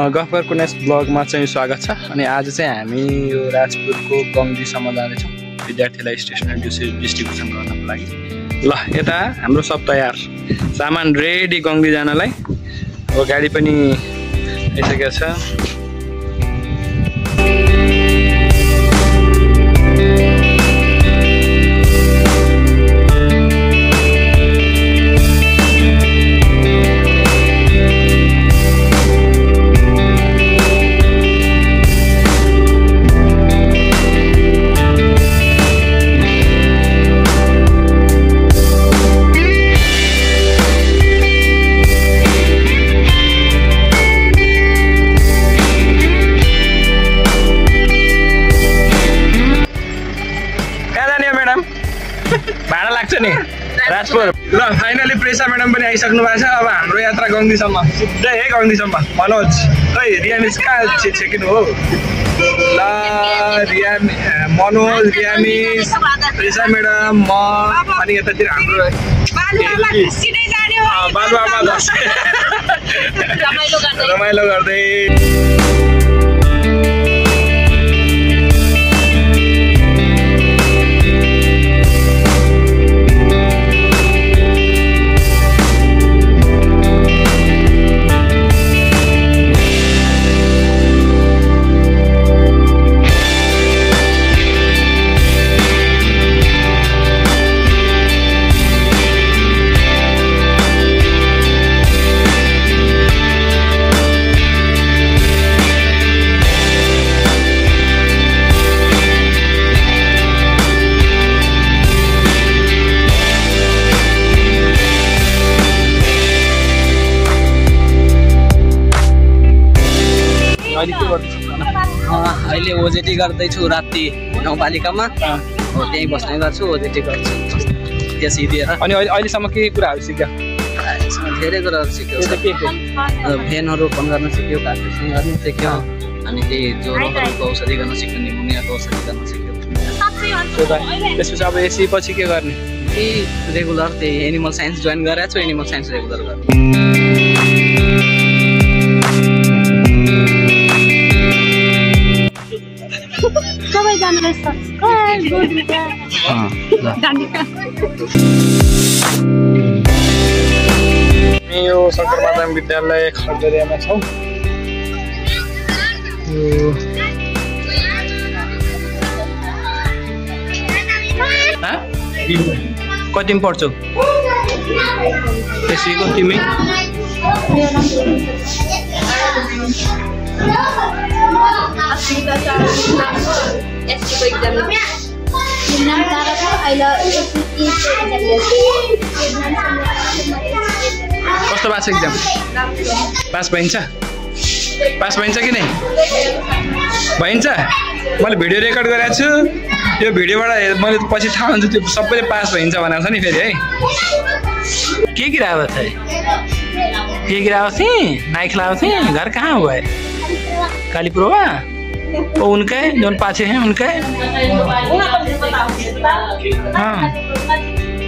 Gruffudd कुनेस ब्लगमा चाहिँ स्वागत छ। अनि आज चाहिँ हामी यो राजपुरको गङ्गीसम्म जाँदैछौँ विद्यार्थीलाई स्टेसनरी डिस्ट्रिब्युसन गर्नको लागि। ल यता हाम्रो सब तयार, सामान रेडी गङ्गी जानलाई। अब गाडी पनि आइसकेको छ। भाडा लाग्छ नि राजपुर। ल फाइनली प्रेसा म्याडम पनि आइसक्नु भएको छ। अब हाम्रो यात्रा गङ्गीसम्म, सिधै है गङ्गीसम्म। मनोज खै रिया मिस कहाँ छेकिनु हो? ल रिया, मनोज, रिया मिस, प्रेसा म्याडम, म अनि यतातिर हाम्रो बालुआमा रमाइलो गर्दै। अहिले ओजेटी गर्दैछु राति गाउँपालिकामा, त्यहीँ बस्ने गर्छु, ओजेटी गर्छु त्यहाँ सिधेर। अनि अहिलेसम्म के कुराहरू सिक्यो? धेरै कुराहरू सिक्यो। भेनहरू फोन गर्न सिक्यो, कार्पेसन गर्न सिक्यो, अनि त्यही ज्वरोहरूको औषधि गर्न सिक्यो, निमोनियाको औषधि गर्न सिक्यो। त्यसपछि अब यसै पछि के गर्ने? त्यही रेगुलर त्यही एनिमल साइन्स जोइन गरेको छु, एनिमल साइन्स रेगुलर गर्छु। यो शङ्कर माध्यमिक विद्यालय खरजरियामा छौँ। कतिमा पढ्छौ त्यसैको तिमी? कस्तो भएको छ एक्जाम? पास भइन्छ? पास भइन्छ कि नै? भइन्छ? मैले भिडियो रेकर्ड गरेको छु, यो भिडियोबाट मैले पछि थाहा हुन्छ त्यो सबैले पास भइन्छ भनेको छ नि फेरि है। के गिराएको थिएँ? के गिराएको थिएँ? नाइ खिलाएको थिएँ? घर कहाँ हुआ है? कालीपुरवा? वो उनके जो पाछे हैं उनके? हाँ,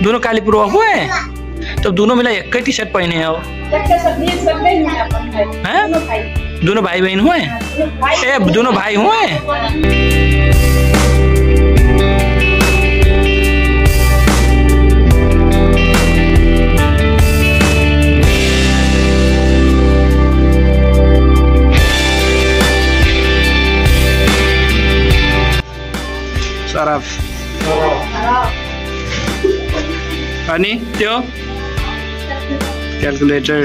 दोनों कालीपुरवा हुए? तो दोनों मिला एक ही टी शर्ट पहने हो? हैं? दोनों भाई बहन हुए? ए, दोनों भाई हुए? सरफ अनि त्यो क्याल्कुलेटर।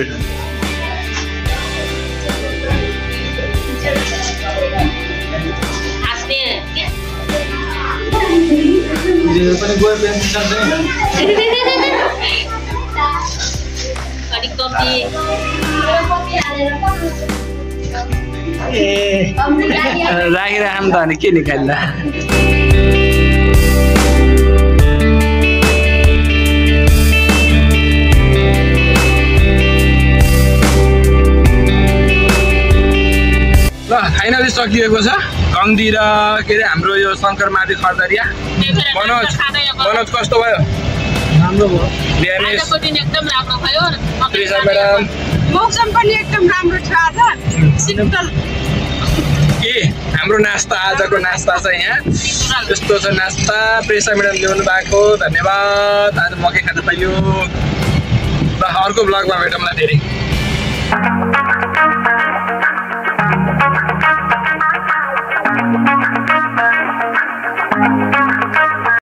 राखिराखौँ त अनि के निकाल्दा। ल फाइनली सकिएको छ गङ्गी र के अरे हाम्रो यो शङ्कर माथि खरजरिया। मनोज कस्तो भयो? राम्रो भयो। एकदम राम्रो भयो। प्रेसा म्याडम मौसम पनि एकदम राम्रो छ आज शीतल के हाम्रो नास्ता आजको नास्ता छ यहाँ यस्तो छ नास्ता प्रेसा म्याडम ल्याउनु भएको धन्यवाद आज मकै खान पाइयो ल अर्को ब्लगमा भेटौँला धेरै